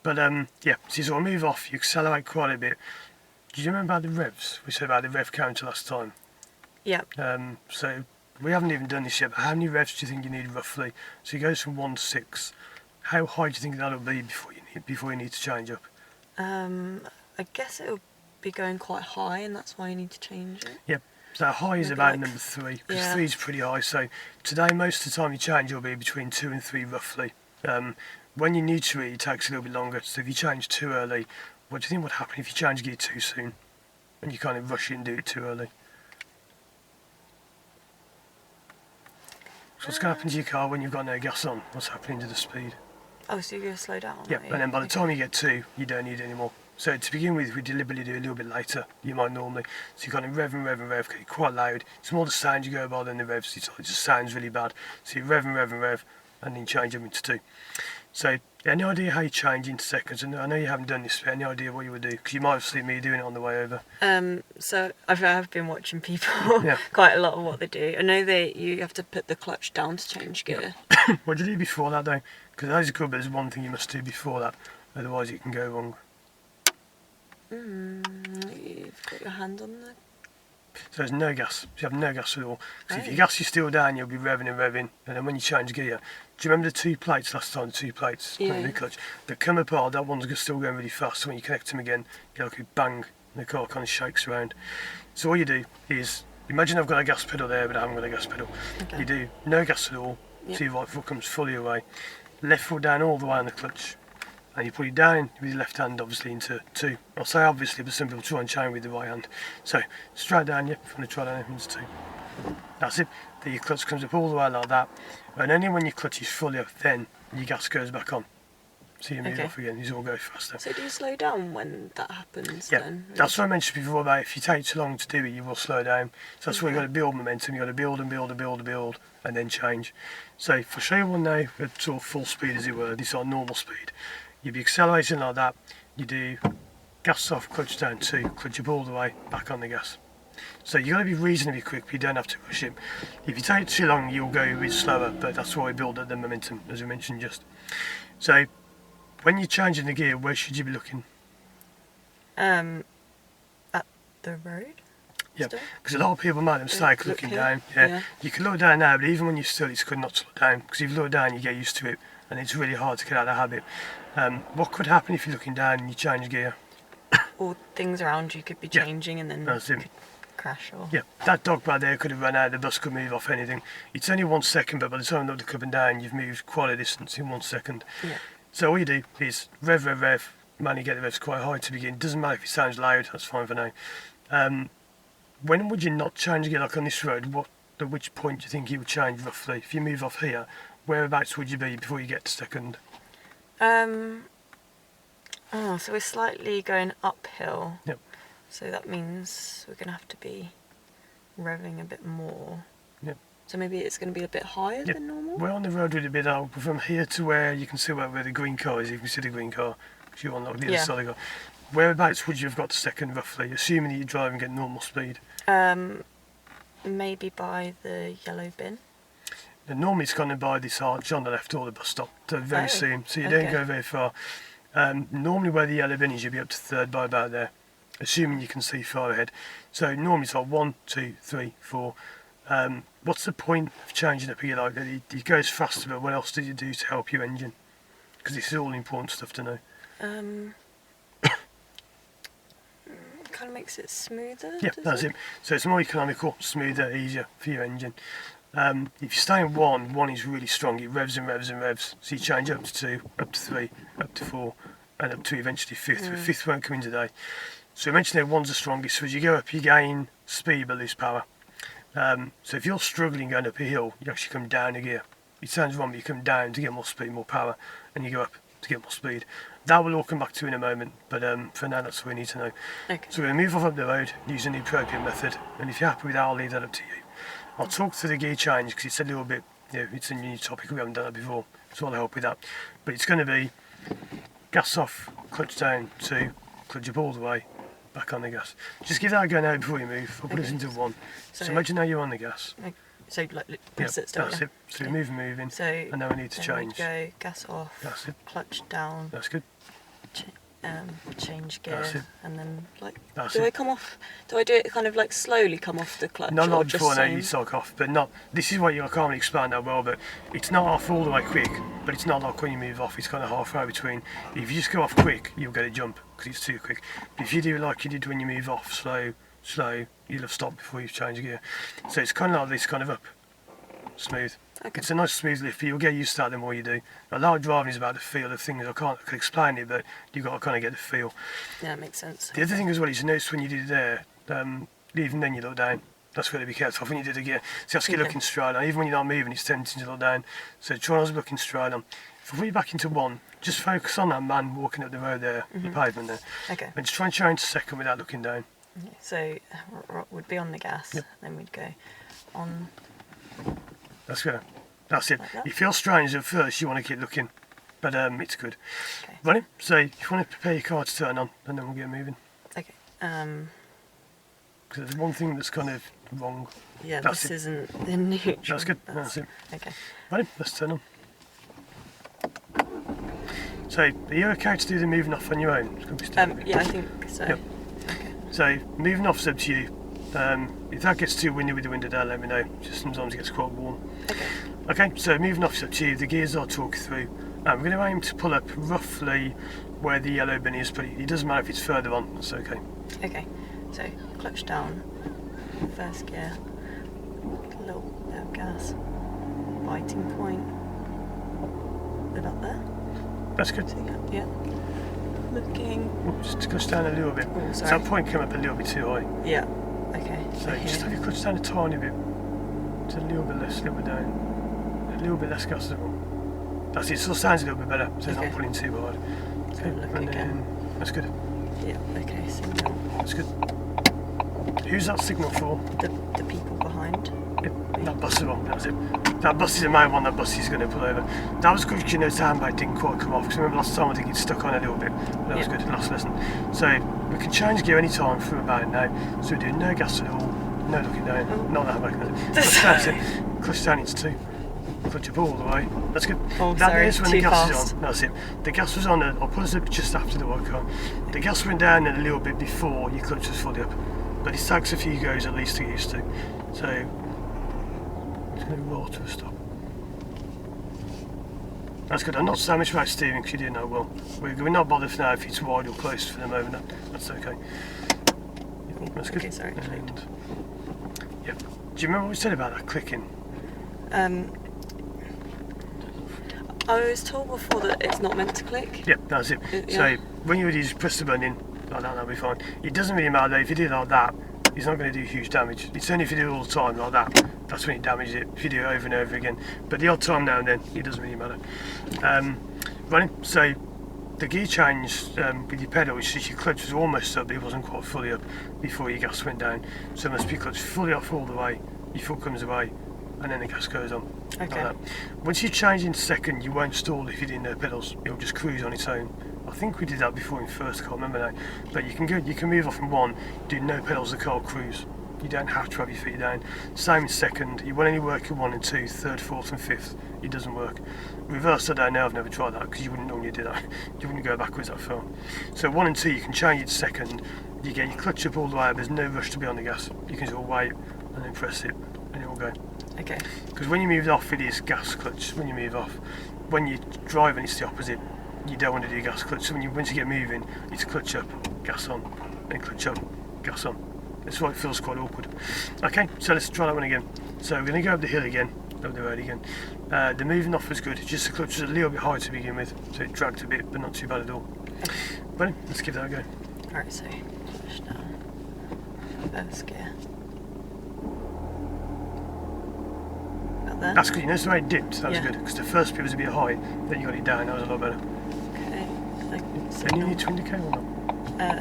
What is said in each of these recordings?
But yeah, so you sort of move off, you accelerate quite a bit. Do you remember about the revs? We said about the rev counter last time. Yeah. So we haven't even done this yet, but how many revs do you think you need roughly? So it goes from 1 to 6. How high do you think that'll be before you need to change up? I guess it'll be going quite high, and that's why you need to change it. Yep. So high is Maybe about like number 3, because yeah. 3 is pretty high. So today, most of the time you change will be between 2 and 3 roughly. When you're new to it, it takes a little bit longer. So if you change too early, what do you think would happen if you change gear too soon? And you kind of rush it and do it too early? So what's going to happen to your car when you've got no gas on? What's happening to the speed? Oh, so you're going to slow down? Yeah, aren't you? and then by the Okay. time you get 2, you don't need it anymore. So to begin with, we deliberately do a little bit later. You might normally. So you kind of rev and rev and rev, get quite loud. It's more the sound you go by than the revs. It just sounds really bad. So you rev and rev and rev, and then change them into 2. So any idea how you change into seconds? And I know you haven't done this, but any idea what you would do? Because you might have seen me doing it on the way over. So I've been watching people Yeah. quite a lot of what they do. I know you have to put the clutch down to change gear. What do you do before that though? Because that is good, but there's one thing you must do before that. Otherwise it can go wrong. You've got your hand on the... So there's no gas. You have no gas at all. Because if your Oh. gas is still down, you'll be revving and revving. And then when you change gear, do you remember the 2 plates last time? The 2 plates Yeah. in the clutch that come apart. That one's still going really fast. So when you connect them again, you like a bang, and the car kind of shakes around. So all you do is imagine I've got a gas pedal there, but I haven't got a gas pedal. Okay. You do no gas at all. Yep. So your right foot comes fully away. Left foot down all the way on the clutch. And you put it down with your left hand, obviously, into 2. I'll say obviously, but some people try and chain with the right hand. So straight down, if you want to try down, into 2. That's it. Then your clutch comes up all the way like that. And only when your clutch is fully up, then your gas goes back on. So you move Okay. off again, you all go faster. So do you slow down when that happens Yeah, then? that's what I mentioned before about if you take too long to do it, you will slow down. So that's why you've got to build momentum. You've got to build and build and build and build, and then change. So if I show you one now at sort of full speed, as it were, this is our normal speed. You'd be accelerating like that. You do gas off, clutch down 2, clutch up all the way, back on the gas. So you've got to be reasonably quick, but you don't have to rush it. If you take too long, you'll go a bit slower, but that's why we build up the momentum, as we mentioned just. So when you're changing the gear, where should you be looking? At the road? Yeah, Still? because a lot of people make the mistake Look looking here? down. Yeah. You can look down now, but even when you're still, it's good not to look down, because if you look down, you get used to it, and it's really hard to get out of the habit. What could happen if you're looking down and you change gear? Or things around you could be Yeah. changing and then That's it. crash or... Yeah, that dog right there could have run out, the bus could move off anything. It's only 1 second, but by the time you look up and down, you've moved quite a distance in 1 second. Yeah. So all you do is rev, rev, rev, mainly get the revs quite high to begin. Doesn't matter if it sounds loud, that's fine for now. When would you not change gear, like on this road? At which point do you think you would change roughly? If you move off here, whereabouts would you be before you get to second? So we're slightly going uphill. Yep. So that means we're going to have to be revving a bit more. Yep. So maybe it's going to be a bit higher Yep. than normal? We're on the road with a bit out, from here to where you can see where the green car is. You can see the green car, because you're on the other Yeah. side of the car. Whereabouts would you have got to second roughly, assuming that you're driving at normal speed? Maybe by the yellow bin. And normally it's kind of by this arch on the left or the bus stop, so very Oh, soon, so you okay. don't go very far. Normally where the yellow bin is, you'll be up to third by about there, assuming you can see far ahead. So normally it's like 1, 2, 3, 4. What's the point of changing up here like that? It goes faster, but what else do you do to help your engine? Because this is all important stuff to know. Kind of makes it smoother. Yeah, does that's it. So it's more economical, smoother, easier for your engine. If you stay in 1 is really strong. It revs and revs and revs. So you change up to 2, up to 3, up to 4, and up to eventually 5th. But 5th won't come in today. So I mentioned that 1's the strongest. So as you go up, you gain speed but lose power. So if you're struggling going up a hill, you actually come down a gear. It sounds wrong, but you come down to get more speed, more power, and you go up to get more speed. That will all come back to in a moment, but for now that's what we need to know. Okay. So we're going to move off up the road using the appropriate method, and if you're happy with that, I'll leave that up to you. I'll talk through the gear change because it's a little bit, it's a new topic, we haven't done it before, so I'll help with that. But it's going to be gas off, clutch down, 2, clutch up all the way, back on the gas. Just give that a go now before you move. I'll put us into 1. So imagine now you're on the gas. So like press it still. That's Yeah. it. So you're moving, So and now we need to then we'd change. go gas off, That's it. clutch down, That's good. change gear, That's it. and then like, That's do it. I come off? Do I do it kind of like slowly come off the clutch? Not or like just before, no, same? you sock off, but not. This is what I can't really explain that well, but it's not off all the way quick, but it's not like when you move off, it's kind of halfway between. If you just go off quick, you'll get a jump because it's too quick. But if you do like you did when you move off, slow, you'll have stopped before you change gear. So it's kind of like this, kind of up, smooth. Okay. It's a nice smooth lift, but you'll get used to that the more you do. A lot of driving is about the feel of things. I can explain it, but you've got to kind of get the feel. Yeah, it makes sense. The other thing as well is you notice when you do it there, even then you look down. That's where to be careful when you do the gear. So you have to get Okay. looking straight on. Even when you're not moving, it's tempting to look down. So try not to look straight on. If I put you back into one, just focus on that man walking up the road there, the pavement there. Okay. And just try and change to second without looking down. So would be on the gas, Yep. then we'd go on. That's good. That's it. Like that? It feels strange at first, you want to keep looking. But it's good. Okay. Right, so if you want to prepare your car to turn on, and then we'll get moving. Okay. Because there's one thing that's kind of wrong. Yeah, That's this it. isn't the neutral. That's good. That's it. Okay. Right, let's turn on. So, are you okay to do the moving off on your own? It's gonna be stupid. Yeah, I think so. Yep. Okay. So, moving off's up to you. If that gets too windy with the window down, let me know. Just sometimes it gets quite warm. Okay. Okay, so moving off's up to you. The gears I'll talk you through. We're going to aim to pull up roughly where the yellow bin is, but it doesn't matter if it's further on. That's okay. Okay. So clutch down, first gear, a little bit of gas, biting point, about there. That's good. So yeah. Looking. Just clutch down a little bit. Oh, So sorry. that point came up a little bit too high. Yeah. Okay. So just have your clutch down a tiny bit. Just a little bit less, a little bit down. A little bit less gas as well. That's it, still sounds a little bit better, so it's Okay. not pulling too hard. So look and again. then, that's good, Yeah. Okay. Signal. that's good. Who's that signal for? The people behind. That bus is on, that's it. That bus is the main one, that bus is going to pull over. That was good because you know the handbrake didn't quite come off, because remember last time I think it stuck on a little bit. But that was Yeah. good, last lesson. So we can change gear any time from about now. So we're doing no gas at all, no looking down, Oh. not that back. Clutch down, that's it. Clutch down into two. Clutch up all the way. That's good. Oh, That sorry, is when too the gas fast. is on. That's it. The gas was on. I'll put us up just after the white car. The gas went down a little bit before your clutch was fully up, but it takes a few goes at least to get used to. So it's going to roll to a stop. That's good. I'm not so much about steering because you didn't know well. We're not bothered now if it's wide or close for the moment. That's okay. That's good. Okay, sorry, clicked. And, yep. Do you remember what we said about that clicking? I was told before that it's not meant to click. Yep, that's it. Yeah. So when you just press the button in like that, that'll be fine. It doesn't really matter though, if you do it like that, it's not going to do huge damage. It's only if you do it all the time like that, that's when it damages it, if you do it over and over again. But the odd time now and then, it doesn't really matter. Running, so the gear change with your pedal, which is your clutch was almost up, but it wasn't quite fully up before your gas went down. So it must be clutch fully off all the way, your foot comes away, and then the gas goes on. Like Okay. that. Once you change into second, you won't stall if you didn't know pedals. It'll just cruise on its own. I think we did that before in first, I can't remember now. But you can move off from one, do no pedals, the car will cruise. You don't have to have your feet down. Same in second. You won't only work in 1 and 2, third, fourth, and fifth. It doesn't work. Reverse, I don't know. I've never tried that because you wouldn't normally do that. You wouldn't go backwards that far. So 1 and 2, you can change it to second. You get your clutch up all the way up. There's no rush to be on the gas. You can just wait and then press it, and it will go. Okay. Because when you move off, it is gas clutch. When you move off, when you're driving, it's the opposite. You don't want to do gas clutch. So once you get moving, it's clutch up, gas on, and clutch up, gas on. That's why it feels quite awkward. Okay, so let's try that one again. So we're going to go up the hill again, up the road again. The moving off was good. Just the clutch was a little bit high to begin with, so it dragged a bit, but not too bad at all. Ready? Let's give that a go. Alright, so clutch down. First gear. About there. That's good. You notice the way it dipped. That was Yeah. good. Because the first bit was a bit high, then you got it down. That was a lot better. Okay. So Then you need to indicate or not?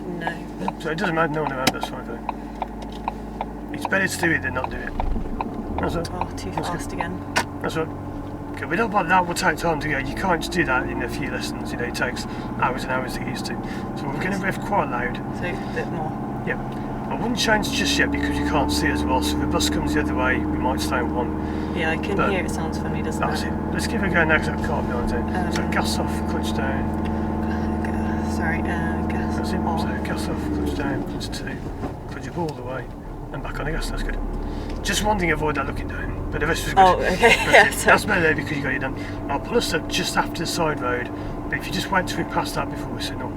no. So it doesn't matter, no one around, that's fine for them. It's better to do it than not do it. That's right. Oh, too That's fast again. That's right. Okay, we don't like that will take time to go. You can't just do that in a few lessons, you know, it takes hours and hours to get used to. So we're going to rev quite loud. So a bit more. Yeah. I wouldn't change just yet because you can't see as well. So if the bus comes the other way, we might stay in one. Yeah, I can But hear it sounds funny, doesn't That's it? it. Let's give it a go now because that car behind it. So gas off, clutch down. Sorry, Oh. So gas off, clutch down, clutch 2, clutch up all the way, and back on the gas. That's good. Just one thing, avoid that looking down, but the rest was good. Oh, okay. That's better because you got it done. I'll pull us up just after the side road, but if you just wait till we pass that before we signal.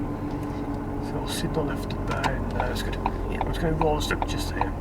So I'll signal left about, no, that's good. Yeah. I'm just going to roll us up just here.